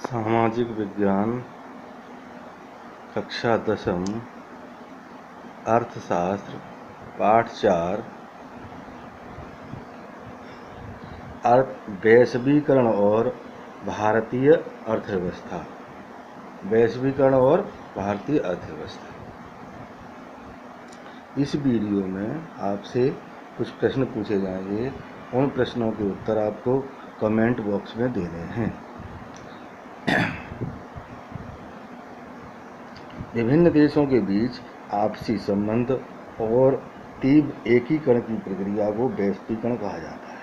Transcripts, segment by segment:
सामाजिक विज्ञान कक्षा 10वीं अर्थशास्त्र पाठ 4 वैश्वीकरण और भारतीय अर्थव्यवस्था। वैश्वीकरण और भारतीय अर्थव्यवस्था। इस वीडियो में आपसे कुछ प्रश्न पूछे जाएंगे। उन प्रश्नों के उत्तर आपको कमेंट बॉक्स में देने हैं। विभिन्न देशों के बीच आपसी संबंध और तीव्र एकीकरण की प्रक्रिया को वैश्वीकरण कहा जाता है।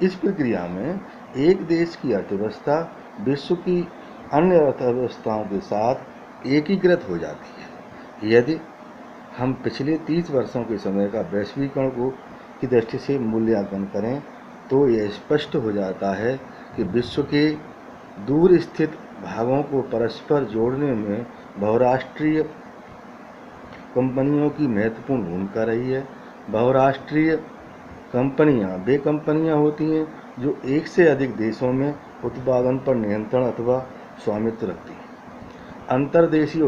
इस प्रक्रिया में एक देश की अर्थव्यवस्था विश्व की अन्य अर्थव्यवस्थाओं के साथ एकीकृत हो जाती है। यदि हम पिछले 30 वर्षों के समय का वैश्वीकरण की दृष्टि से मूल्यांकन करें तो यह स्पष्ट हो जाता है कि विश्व के दूर स्थित भागों को परस्पर जोड़ने में बहुराष्ट्रीय कंपनियों की महत्वपूर्ण भूमिका रही है। बहुराष्ट्रीय कंपनियां वे कंपनियां होती हैं जो एक से अधिक देशों में उत्पादन पर नियंत्रण अथवा स्वामित्व रखती हैं। अंतर्देशीय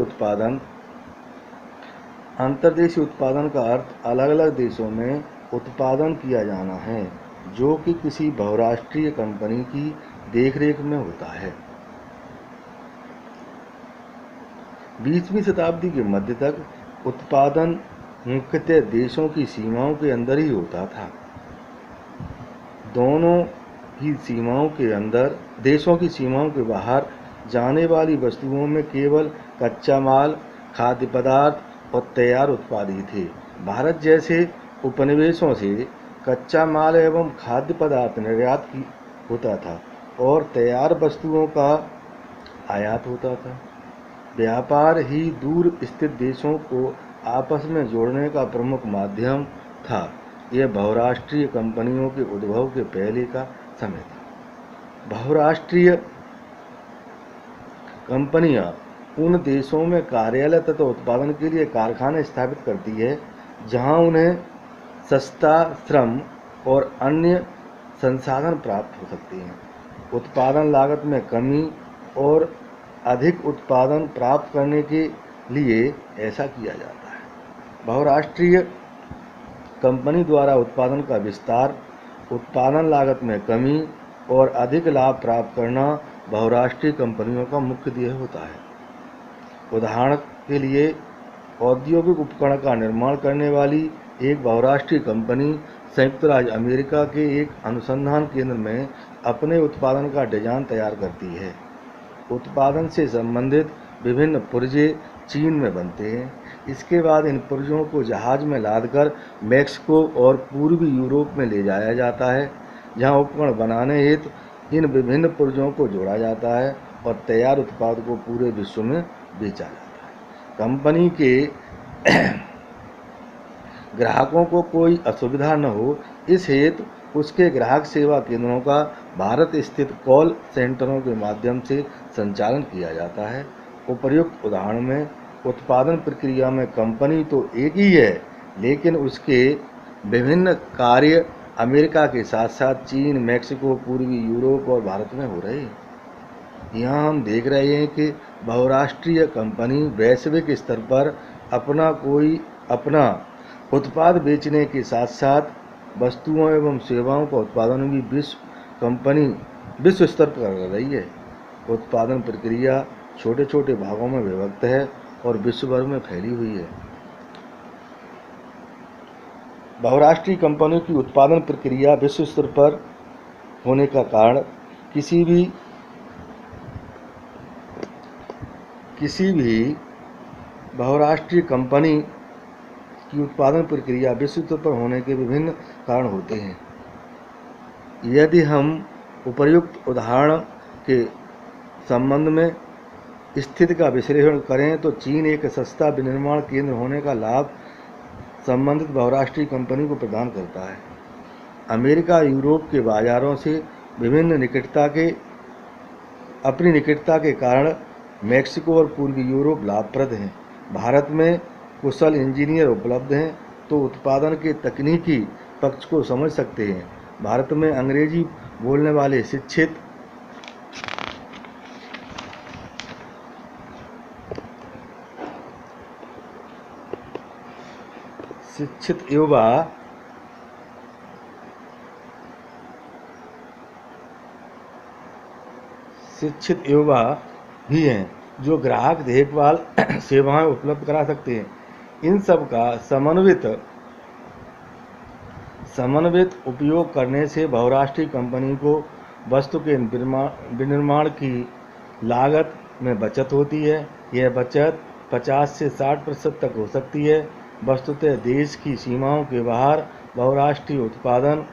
उत्पादन का अर्थ अलग अलग देशों में उत्पादन किया जाना है जो कि किसी बहुराष्ट्रीय कंपनी की देखरेख में होता है। 20वीं शताब्दी के मध्य तक उत्पादन मुख्यतः देशों की सीमाओं के अंदर ही होता था। दोनों ही सीमाओं के अंदर देशों की सीमाओं के बाहर जाने वाली वस्तुओं में केवल कच्चा माल, खाद्य पदार्थ और तैयार उत्पाद ही थे। भारत जैसे उपनिवेशों से कच्चा माल एवं खाद्य पदार्थ निर्यात होता था और तैयार वस्तुओं का आयात होता था। व्यापार ही दूर स्थित देशों को आपस में जोड़ने का प्रमुख माध्यम था। यह बहुराष्ट्रीय कंपनियों के उद्भव के पहले का समय था। बहुराष्ट्रीय कंपनियां उन देशों में कार्यालय तथा उत्पादन के लिए कारखाने स्थापित करती है जहां उन्हें सस्ता श्रम और अन्य संसाधन प्राप्त हो सकते हैं। उत्पादन लागत में कमी और अधिक उत्पादन प्राप्त करने के लिए ऐसा किया जाता है। बहुराष्ट्रीय कंपनी द्वारा उत्पादन का विस्तार, उत्पादन लागत में कमी और अधिक लाभ प्राप्त करना बहुराष्ट्रीय कंपनियों का मुख्य ध्येय होता है। उदाहरण के लिए औद्योगिक उपकरण का निर्माण करने वाली एक बहुराष्ट्रीय कंपनी संयुक्त राज्य अमेरिका के एक अनुसंधान केंद्र में अपने उत्पादन का डिजाइन तैयार करती है। उत्पादन से संबंधित विभिन्न पुर्जे चीन में बनते हैं। इसके बाद इन पुर्जों को जहाज में लादकर मैक्सिको और पूर्वी यूरोप में ले जाया जाता है जहां उपकरण बनाने हेतु इन विभिन्न पुर्जों को जोड़ा जाता है और तैयार उत्पाद को पूरे विश्व में बेचा जाता है। कंपनी के ग्राहकों को कोई असुविधा न हो इस हेतु उसके ग्राहक सेवा केंद्रों का भारत स्थित कॉल सेंटरों के माध्यम से संचालन किया जाता है। उपर्युक्त उदाहरण में उत्पादन प्रक्रिया में कंपनी तो एक ही है लेकिन उसके विभिन्न कार्य अमेरिका के साथ साथ चीन, मैक्सिको, पूर्वी यूरोप और भारत में हो रहे हैं। यहाँ हम देख रहे हैं कि बहुराष्ट्रीय कंपनी वैश्विक स्तर पर अपना उत्पाद बेचने के साथ साथ वस्तुओं एवं सेवाओं का उत्पादन भी विश्व स्तर पर कर रही है। उत्पादन प्रक्रिया छोटे छोटे भागों में विभक्त है और विश्व भर में फैली हुई है। बहुराष्ट्रीय कंपनियों की उत्पादन प्रक्रिया विश्व स्तर पर होने का कारण किसी भी बहुराष्ट्रीय कंपनी की उत्पादन प्रक्रिया विश्व स्तर पर होने के विभिन्न कारण होते हैं। यदि हम उपर्युक्त उदाहरण के संबंध में स्थिति का विश्लेषण करें तो चीन एक सस्ता विनिर्माण केंद्र होने का लाभ संबंधित बहुराष्ट्रीय कंपनी को प्रदान करता है। अमेरिका यूरोप के बाजारों से अपनी निकटता के कारण मैक्सिको और पूर्वी यूरोप लाभप्रद हैं। भारत में कुशल इंजीनियर उपलब्ध हैं तो उत्पादन के तकनीकी पक्ष को समझ सकते हैं। भारत में अंग्रेजी बोलने वाले शिक्षित शिक्षित युवा भी हैं जो ग्राहक देखभाल सेवाएं उपलब्ध करा सकते हैं। इन सब का समन्वित उपयोग करने से बहुराष्ट्रीय कंपनी को वस्तु के विनिर्माण की लागत में बचत होती है। यह बचत 50 से 60% तक हो सकती है। वस्तुतः देश की सीमाओं के बाहर बहुराष्ट्रीय उत्पादन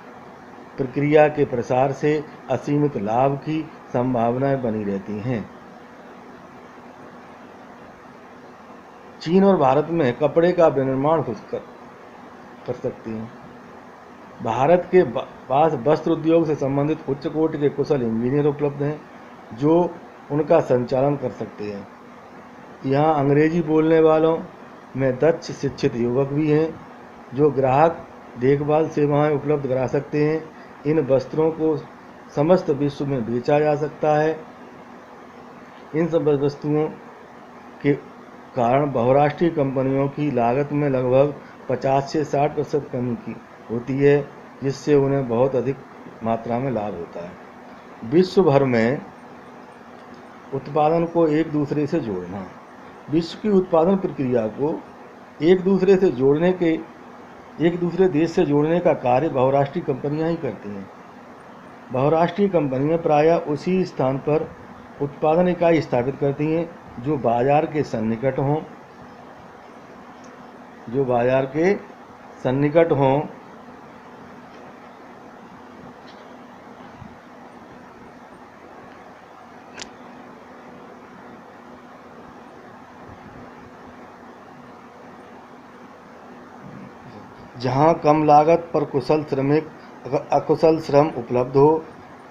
प्रक्रिया के प्रसार से असीमित लाभ की संभावनाएं बनी रहती हैं। चीन और भारत में कपड़े का विनिर्माण कर सकती हैं। भारत के पास वस्त्र उद्योग से संबंधित उच्च कोटि के कुशल इंजीनियर उपलब्ध हैं जो उनका संचालन कर सकते हैं। यहाँ अंग्रेजी बोलने वालों में दक्ष शिक्षित युवक भी हैं जो ग्राहक देखभाल सेवाएं उपलब्ध करा सकते हैं। इन वस्त्रों को समस्त विश्व में बेचा जा सकता है। इन सब वस्तुओं के कारण बहुराष्ट्रीय कंपनियों की लागत में लगभग 50 से 60% कमी की होती है, जिससे उन्हें बहुत अधिक मात्रा में लाभ होता है। विश्व भर में उत्पादन को एक दूसरे से जोड़ना। विश्व की उत्पादन प्रक्रिया को एक दूसरे देश से जोड़ने का कार्य बहुराष्ट्रीय कंपनियां ही करती हैं। बहुराष्ट्रीय कंपनियां प्रायः उसी स्थान पर उत्पादन इकाई स्थापित करती हैं जो बाजार के सन्निकट हों। जहां कम लागत पर अकुशल श्रम उपलब्ध हो,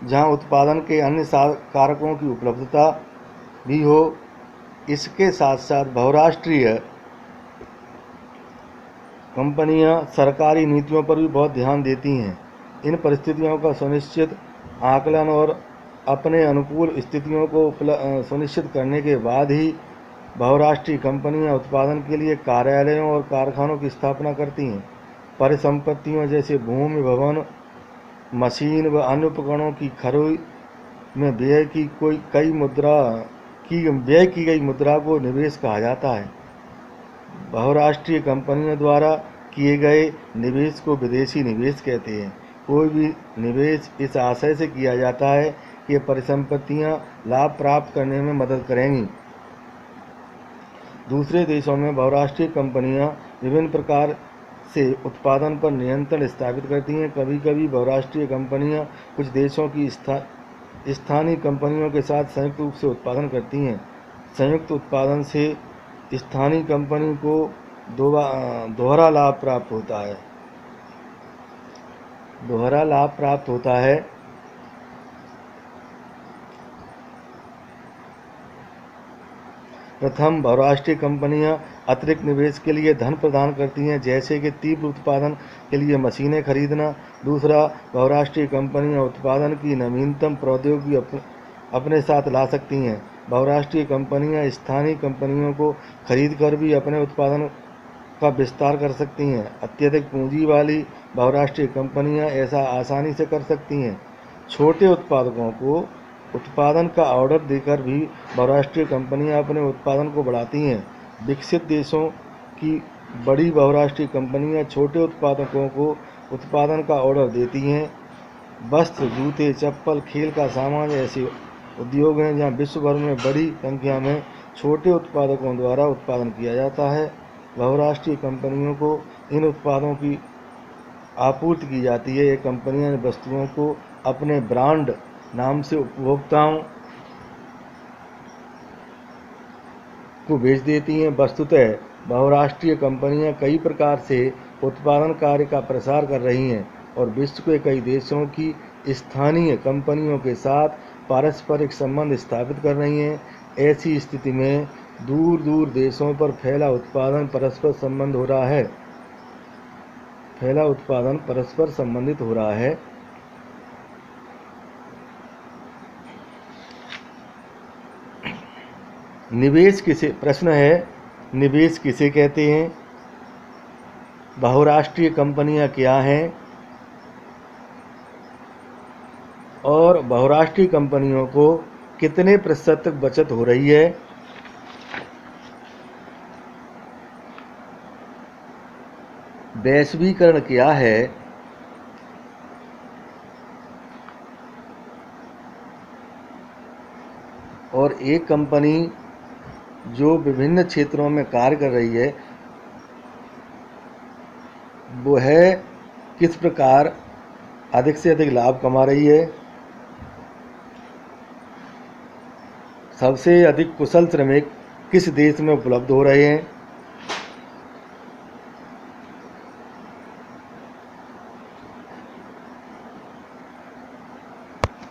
जहां उत्पादन के अन्य कारकों की उपलब्धता भी हो। इसके साथ साथ बहुराष्ट्रीय कंपनियां सरकारी नीतियों पर भी बहुत ध्यान देती हैं। इन परिस्थितियों का सुनिश्चित आकलन और अपने अनुकूल स्थितियों को सुनिश्चित करने के बाद ही बहुराष्ट्रीय कंपनियां उत्पादन के लिए कार्यालयों और कारखानों की स्थापना करती हैं। परिसंपत्तियों जैसे भूमि, भवन, मशीन व अन्य उपकरणों की खरीद में व्यय की गई मुद्रा को निवेश कहा जाता है। बहुराष्ट्रीय कंपनियों द्वारा किए गए निवेश को विदेशी निवेश कहते हैं। कोई भी निवेश इस आशय से किया जाता है कि परिसंपत्तियां लाभ प्राप्त करने में मदद करेंगी। दूसरे देशों में बहुराष्ट्रीय कंपनियां विभिन्न प्रकार से उत्पादन पर नियंत्रण स्थापित करती हैं। कभी कभी बहुराष्ट्रीय कंपनियां कुछ देशों की स्थानीय कंपनियों के साथ संयुक्त रूप से उत्पादन करती हैं। संयुक्त उत्पादन से स्थानीय कंपनी को दोहरा लाभ प्राप्त होता है। प्रथम, बहुराष्ट्रीय कंपनियां अतिरिक्त निवेश के लिए धन प्रदान करती हैं, जैसे कि तीव्र उत्पादन के लिए मशीनें खरीदना। दूसरा, बहुराष्ट्रीय कंपनियां उत्पादन की नवीनतम प्रौद्योगिकी अपने साथ ला सकती हैं। बहुराष्ट्रीय कंपनियां स्थानीय कंपनियों को खरीदकर भी अपने उत्पादन का विस्तार कर सकती हैं। अत्यधिक पूंजी वाली बहुराष्ट्रीय कंपनियां ऐसा आसानी से कर सकती हैं। छोटे उत्पादकों को उत्पादन का ऑर्डर देकर भी बहुराष्ट्रीय कंपनियां अपने उत्पादन को बढ़ाती हैं। विकसित देशों की बड़ी बहुराष्ट्रीय कंपनियां छोटे उत्पादकों को उत्पादन का ऑर्डर देती हैं। वस्त्र, जूते, चप्पल, खेल का सामान ऐसे उद्योग हैं जहां विश्व भर में बड़ी संख्या में छोटे उत्पादकों द्वारा उत्पादन किया जाता है। बहुराष्ट्रीय कंपनियों को इन उत्पादों की आपूर्ति की जाती है। ये कंपनियां वस्तुओं को अपने ब्रांड नाम से उपभोक्ताओं को बेच देती हैं। वस्तुतः बहुराष्ट्रीय कंपनियां कई प्रकार से उत्पादन कार्य का प्रसार कर रही हैं और विश्व के कई देशों की स्थानीय कंपनियों के साथ पारस्परिक संबंध स्थापित कर रही हैं। ऐसी स्थिति में दूर दूर देशों पर फैला उत्पादन परस्पर संबंधित हो रहा है। निवेश किसे कहते हैं? बहुराष्ट्रीय कंपनियां क्या हैं और बहुराष्ट्रीय कंपनियों को कितने प्रतिशत तक बचत हो रही है। वैश्वीकरण क्या है और एक कंपनी जो विभिन्न क्षेत्रों में कार्य कर रही है वो है किस प्रकार अधिक से अधिक लाभ कमा रही है। सबसे अधिक कुशल श्रमिक किस देश में उपलब्ध हो रहे हैं।